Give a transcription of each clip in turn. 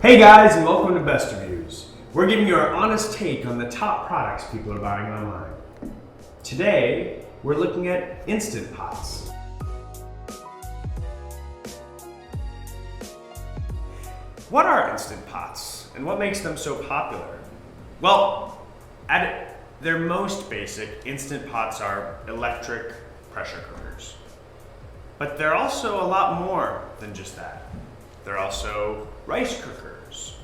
Hey guys, and welcome to BestReviews. We're giving you our honest take on the top products people are buying online. Today, we're looking at Instant Pots. What are Instant Pots, and what makes them so popular? Well, at their most basic, Instant Pots are electric pressure cookers. But they're also a lot more than just that. They're also rice cookers,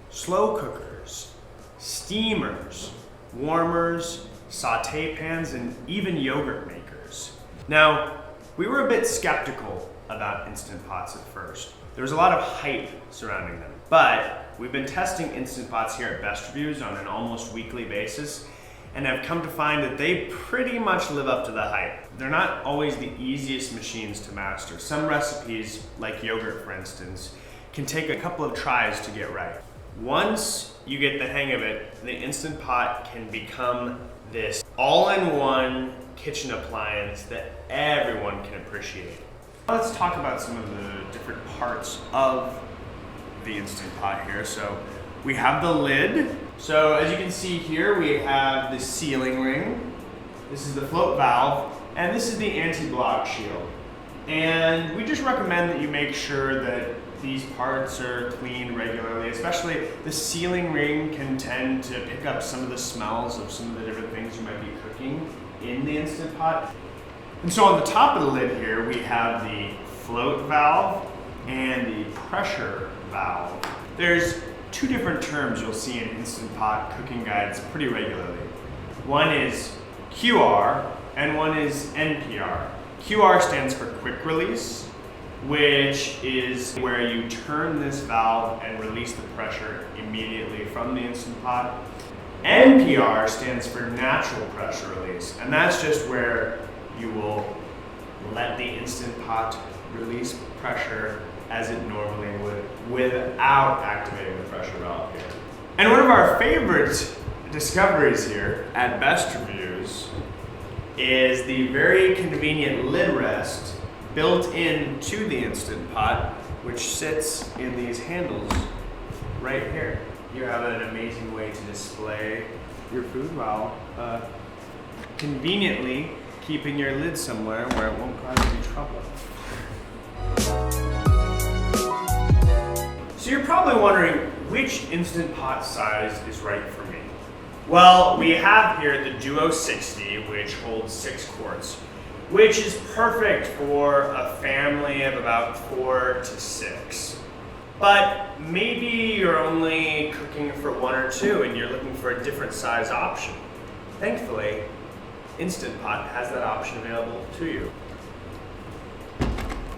slow cookers, steamers, warmers, sauté pans, and even yogurt makers. Now, we were a bit skeptical about Instant Pots at first. There was a lot of hype surrounding them, but we've been testing Instant Pots here at BestReviews on an almost weekly basis, and have come to find that they pretty much live up to the hype. They're not always the easiest machines to master. Some recipes, like yogurt for instance, can take a couple of tries to get right. Once you get the hang of it, the Instant Pot can become this all-in-one kitchen appliance that everyone can appreciate. Let's talk about some of the different parts of the Instant Pot here. So we have the lid. So as you can see here, we have the sealing ring. This is the float valve, and this is the anti-block shield. And we just recommend that you make sure that these parts are cleaned regularly, especially the sealing ring can tend to pick up some of the smells of some of the different things you might be cooking in the Instant Pot. And so on the top of the lid here, we have the float valve and the pressure valve. There's two different terms you'll see in Instant Pot cooking guides pretty regularly. One is QR and one is NPR. QR stands for quick release, which is where you turn this valve and release the pressure immediately from the Instant Pot. NPR stands for natural pressure release, and that's just where you will let the Instant Pot release pressure as it normally would without activating the pressure valve here. And one of our favorite discoveries here at BestReviews is the very convenient lid rest built into the Instant Pot, which sits in these handles right here. You have an amazing way to display your food while conveniently keeping your lid somewhere where it won't cause any trouble. So you're probably wondering which Instant Pot size is right for me. Well, we have here the Duo 60, which holds 6 quarts, which is perfect for a family of about 4 to 6. But maybe you're only cooking for 1 or 2 and you're looking for a different size option. Thankfully, Instant Pot has that option available to you.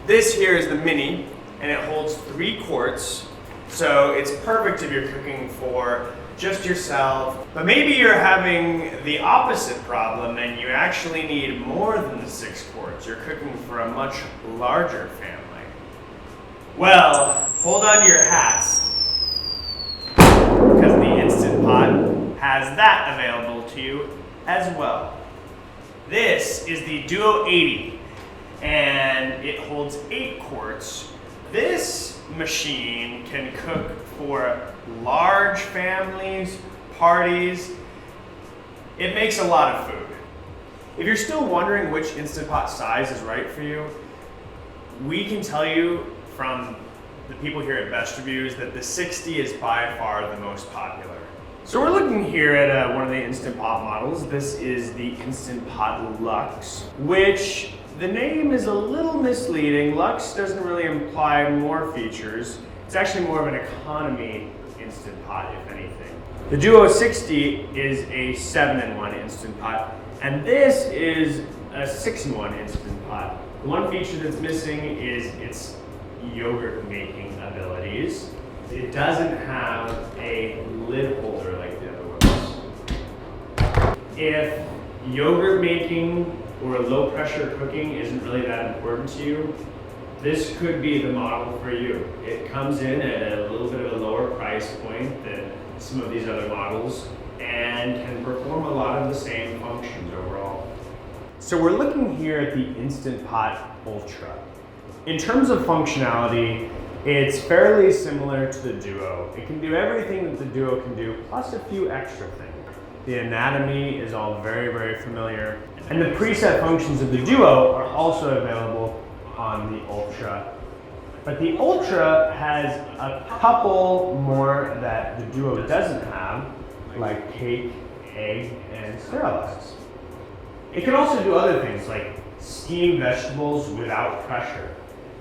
This here is the mini, and it holds 3 quarts, so it's perfect if you're cooking for just yourself. But maybe you're having the opposite problem and you actually need more than the 6 quarts. You're cooking for a much larger family. Well, hold on to your hats, because the Instant Pot has that available to you as well. This is the Duo 80, and it holds 8 quarts. This machine can cook for large families, parties. It makes a lot of food. If you're still wondering which Instant Pot size is right for you, we can tell you from the people here at BestReviews that the 60 is by far the most popular. So we're looking here at one of the Instant Pot models. This is the Instant Pot Luxe, which the name is a little misleading. Luxe doesn't really imply more features. It's actually more of an economy Instant Pot, if anything. The Duo 60 is a 7-in-1 Instant Pot, and this is a 6-in-1 Instant Pot. The one feature that's missing is its yogurt making abilities. It doesn't have a lid holder like the other ones. If yogurt making or low pressure cooking isn't really that important to you, this could be the model for you. It comes in at a little bit of a lower price point than some of these other models and can perform a lot of the same functions overall. So we're looking here at the Instant Pot Ultra. In terms of functionality, It's fairly similar to the Duo. It can do everything that the Duo can do, plus a few extra things. The anatomy is all very, very familiar. And the preset functions of the Duo are also available on the Ultra. But the Ultra has a couple more that the Duo doesn't have, like cake, egg, and sterilize. It can also do other things like steam vegetables without pressure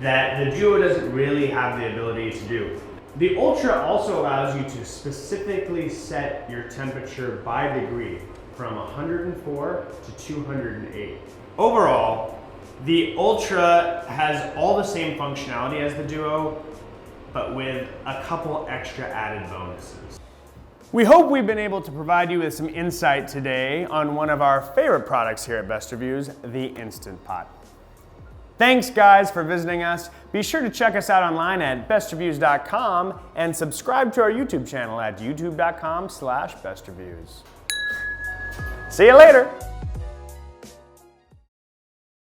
that the Duo doesn't really have the ability to do. The Ultra also allows you to specifically set your temperature by degree from 104 to 208. Overall, the Ultra has all the same functionality as the Duo, but with a couple extra added bonuses. We hope we've been able to provide you with some insight today on one of our favorite products here at Best Reviews, the Instant Pot. Thanks guys for visiting us. Be sure to check us out online at bestreviews.com and subscribe to our YouTube channel at youtube.com/bestreviews. See you later.